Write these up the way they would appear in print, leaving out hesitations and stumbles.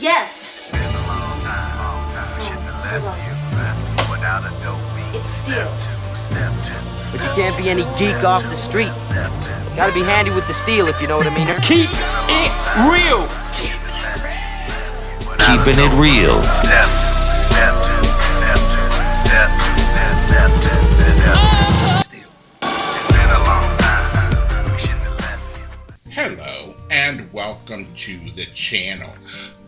Yes. Been a long time. Shouldn't have left you without a dope beat. It's Steel. But you can't be any geek off the street. Gotta be handy with the steel, if you know what I mean. Keep it real. Keeping it real. Hello and welcome to the channel.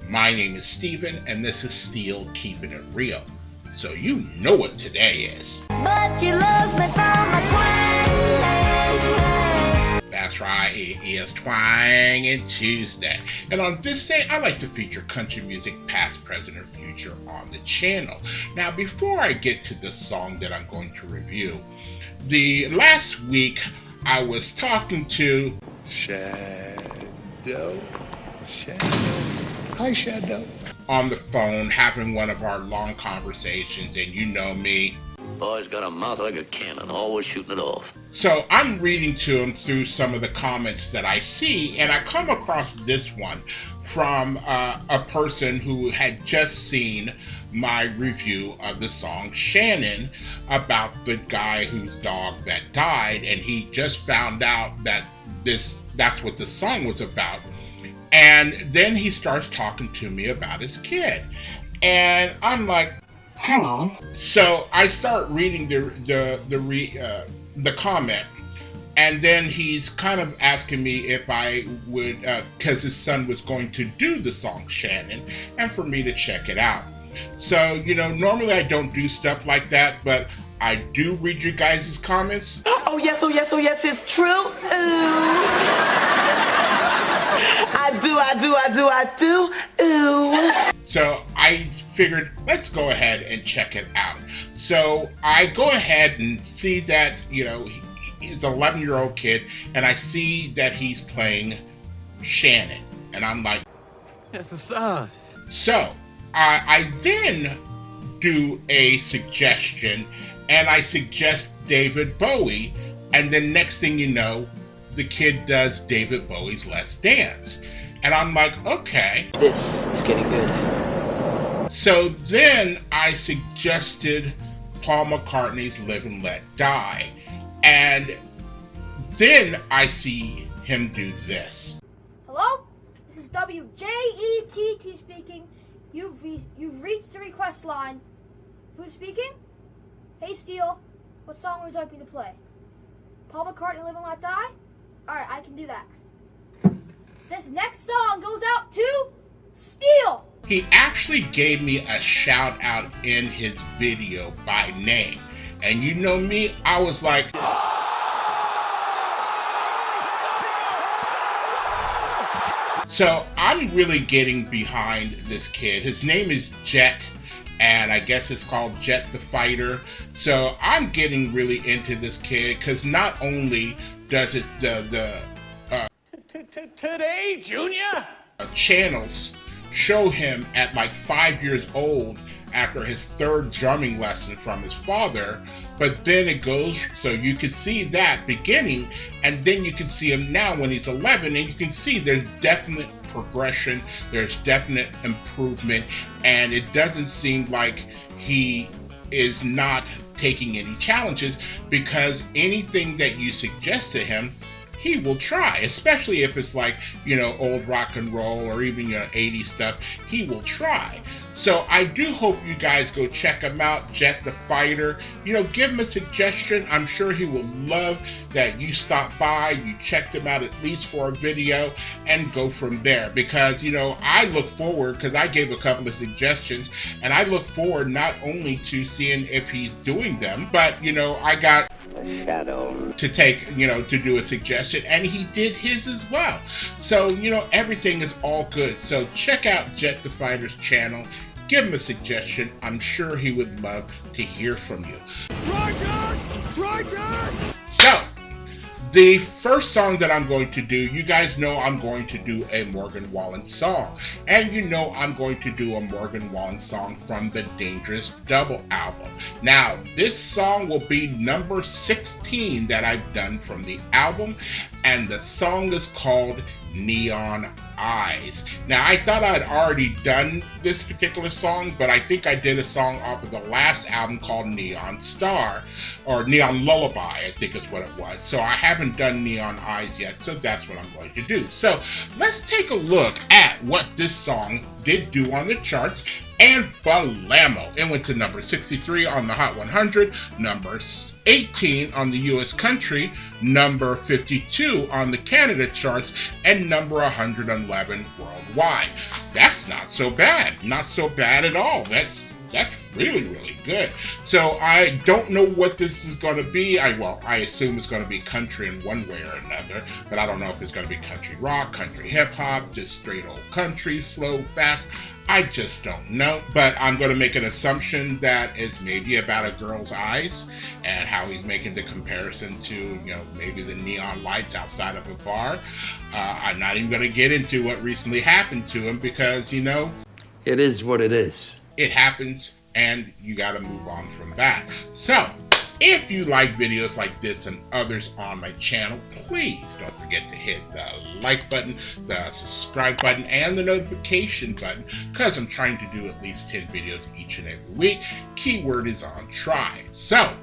My name is Steven and this is Steel Keeping It Real. So you know what today is. But you love me for my twang. That's right, it is Twangin' Tuesday. And on this day, I like to feature country music past, present, or future on the channel. Now, before I get to the song that I'm going to review, the last week I was talking to Shadow. Hi, Shadow. On the phone, having one of our long conversations, and you know me. Boy's got a mouth like a cannon, always shooting it off. So I'm reading to him through some of the comments that I see, and I come across this one from a person who had just seen my review of the song Shannon about the guy whose dog that died, and he just found out that that's what the song was about. And then he starts talking to me about his kid. And I'm like, Hang on. so I start reading the comment, and then he's kind of asking me if I would, because his son was going to do the song Shannon, and for me to check it out. So, you know, normally I don't do stuff like that, but I do read your guys' comments. Oh yes, it's true. Ooh. I do. Ooh. So I figured, let's go ahead and check it out. So I go ahead and see that, you know, he's an 11-year-old kid, and I see that he's playing Shannon. And I'm like, That's so sad. so I then do a suggestion, and I suggest David Bowie, and then next thing you know, the kid does David Bowie's Let's Dance. And I'm like, okay. This is getting good. So then I suggested Paul McCartney's Live and Let Die. And then I see him do this. Hello? This is WJETT speaking. You've reached the request line. Who's speaking? Hey, Steel. What song would you like me to play? Paul McCartney, Live and Let Die? Alright, I can do that. This next song goes out to Steel. He actually gave me a shout out in his video by name. And you know me, I was like, so I'm really getting behind this kid. His name is Jet, and I guess it's called Jet the Fighter. So I'm getting really into this kid, because not only does it Today, Junior? channels show him at like 5 years old after his third drumming lesson from his father, but then it goes, so you can see that beginning, and then you can see him now when he's 11, and you can see there's definite progression, there's definite improvement, and it doesn't seem like he is not taking any challenges, because anything that you suggest to him, he will try, especially if it's like, you know, old rock and roll or even, you know, 80s stuff. He will try. So I do hope you guys go check him out, Jet the Fighter. You know, give him a suggestion. I'm sure he will love that you stopped by, you checked him out at least for a video, and go from there. Because, you know, I look forward, because I gave a couple of suggestions, and I look forward not only to seeing if he's doing them, but, you know, I got Shadow. to take, you know, to do a suggestion, and he did his as well. So, you know, everything is all good. So check out Jet the Fighter's channel. Give him a suggestion. I'm sure he would love to hear from you. Righteous! So, the first song that I'm going to do, you guys know I'm going to do a Morgan Wallen song. And you know I'm going to do a Morgan Wallen song from the Dangerous Double album. Now, this song will be number 16 that I've done from the album. And the song is called Neon Eyes. Now, I thought I'd already done this particular song, but I think I did a song off of the last album called Neon Star, or Neon Lullaby, I think is what it was. So I haven't done Neon Eyes yet, so that's what I'm going to do. So let's take a look at what this song did do on the charts. And Balamo, it went to number 63 on the Hot 100, number 18 on the US country, number 52 on the Canada charts, and number 111 worldwide. That's not so bad. Not so bad at all. That's really, really good. So I don't know what this is going to be. I assume it's going to be country in one way or another, but I don't know if it's going to be country rock, country hip hop, just straight old country, slow, fast. I just don't know, but I'm going to make an assumption that it's maybe about a girl's eyes and how he's making the comparison to, you know, maybe the neon lights outside of a bar. I'm not even going to get into what recently happened to him because, you know, it is what it is. It happens and you got to move on from that. So, if you like videos like this and others on my channel, please don't forget to hit the like button, the subscribe button, and the notification button, because I'm trying to do at least 10 videos each and every week. Keyword is on try. So,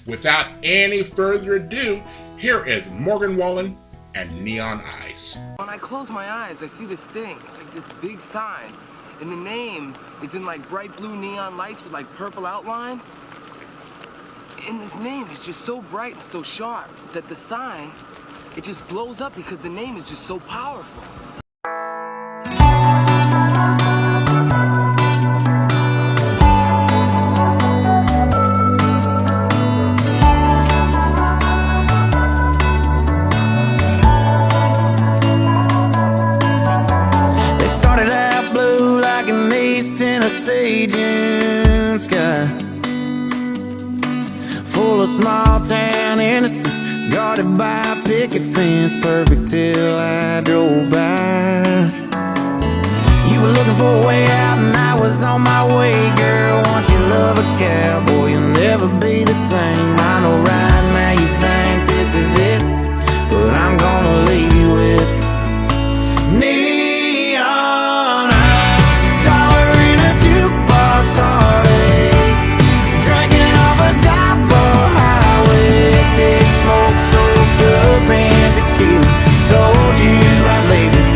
without any further ado, here is Morgan Wallen and Neon Eyes. When I close my eyes, I see this thing. It's like this big sign, and the name is in like bright blue neon lights with like purple outline. And this name is just so bright and so sharp that the sign, it just blows up because the name is just so powerful. They started out blue like an East Tennessee June sky, full of small town innocence, guarded by a picket fence, perfect till I drove by. You were looking for a way out and I was on my way, girl. Once you love a cowboy, you'll never be the same. I know right now you think this is it, but I'm gonna leave you with neon eyes, dollar-in-a-jukebox heartache, drinking off a dive bar highway, thick smoke soaked up and tequila. Told you I'd leave it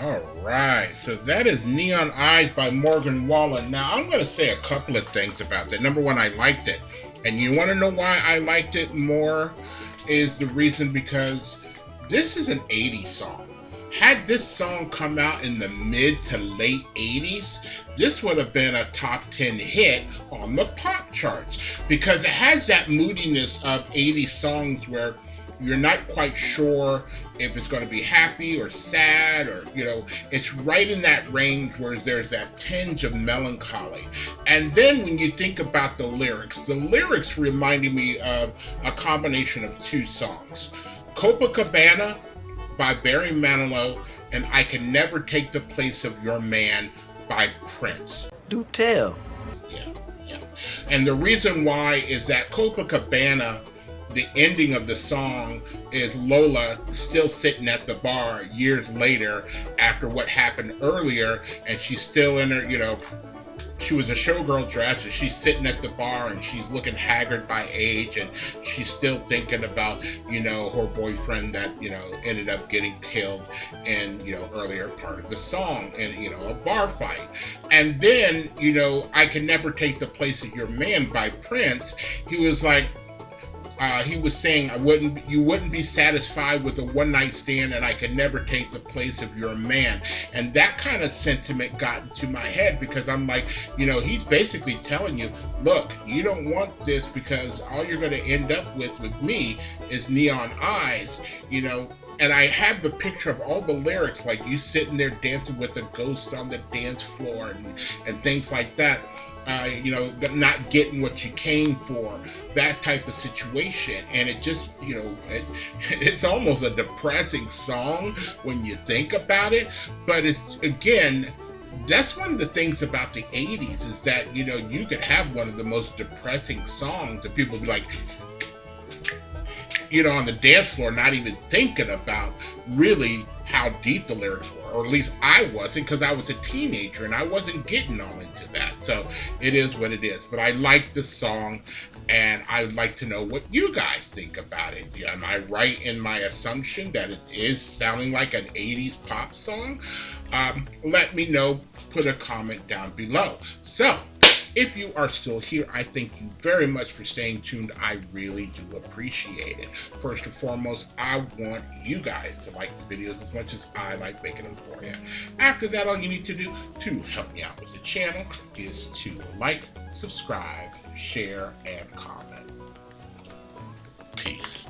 All right, so that is Neon Eyes by Morgan Wallen. Now, I'm going to say a couple of things about that. Number one, I liked it. And you want to know why I liked it more? Is the reason because this is an 80s song. Had this song come out in the mid to late 80s, this would have been a top 10 hit on the pop charts because it has that moodiness of 80s songs where you're not quite sure if it's going to be happy or sad, or, you know, it's right in that range where there's that tinge of melancholy. And then when you think about the lyrics reminded me of a combination of two songs. Copacabana by Barry Manilow and I Can Never Take the Place of Your Man by Prince. Do tell. Yeah. And the reason why is that Copacabana, the ending of the song is Lola still sitting at the bar years later after what happened earlier, and she's still in her, you know, she was a showgirl dress, and she's sitting at the bar and she's looking haggard by age, and she's still thinking about, you know, her boyfriend that, you know, ended up getting killed in, you know, earlier part of the song, and, you know, a bar fight. And then, you know, I Can Never Take the Place of Your Man by Prince, he was like, he was saying, you wouldn't be satisfied with a one-night stand, and I could never take the place of your man. And that kind of sentiment got into my head because I'm like, you know, he's basically telling you, look, you don't want this because all you're going to end up with me is neon eyes, you know. And I have the picture of all the lyrics, like you sitting there dancing with a ghost on the dance floor and things like that. You know, not getting what you came for, that type of situation. And it just, you know, it's almost a depressing song when you think about it. But it's, again, that's one of the things about the 80s is that, you know, you could have one of the most depressing songs and people be like, you know, on the dance floor, not even thinking about really how deep the lyrics were, or at least I wasn't, because I was a teenager and I wasn't getting all into that. So it is what it is. But I like the song, and I would like to know what you guys think about it. Am I right in my assumption that it is sounding like an 80s pop song? Let me know. Put a comment down below. So, if you are still here, I thank you very much for staying tuned. I really do appreciate it. First and foremost, I want you guys to like the videos as much as I like making them for you. After that, all you need to do to help me out with the channel is to like, subscribe, share, and comment. Peace.